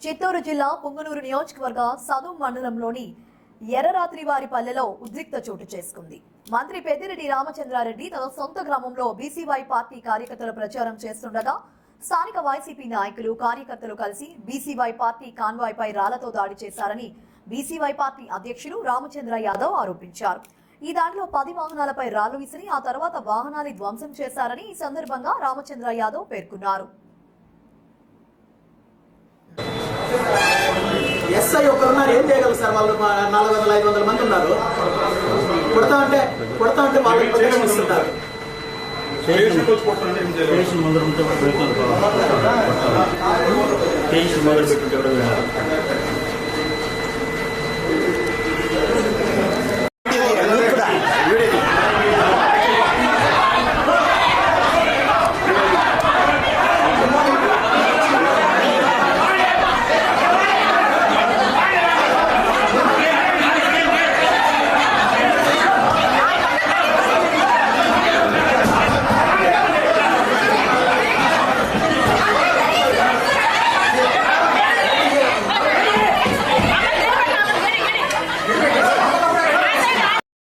చిత్తూరు జిల్లా పుంగనూరు నియోజకవర్గ సదుం మండలంలోని ఎర్రరాత్రివారిపల్లెలో ఉద్రిక్త చోటు చేసుకుంది. మంత్రి పెద్దిరెడ్డి రామచంద్రారెడ్డి తన సొంత గ్రామంలో బీసీవై పార్టీ కార్యకర్తల ప్రచారం చేస్తుండగా స్థానిక వైసీపీ నాయకులు కార్యకర్తలు కలిసి బీసీవై పార్టీ కాన్వాయ్ పై రాళ్లతో దాడి చేశారని బీసీవై పార్టీ అధ్యక్షులు రామచంద్ర యాదవ్ ఆరోపించారు. ఈ దాడిలో 10 వాహనాలపై రాళ్లు విసిరి ఆ తర్వాత వాహనాన్ని ధ్వంసం చేశారని ఈ సందర్భంగా రామచంద్ర యాదవ్ పేర్కొన్నారు. ఎస్ఐ ఒకరున్నారు, ఏం చేయగలరు సార్? వాళ్ళు 400-500 మంది ఉన్నారు. కొడతా ఉంటే వాళ్ళు ప్రదర్శిస్తుంటారు. మొదలు పెట్టుకుంటే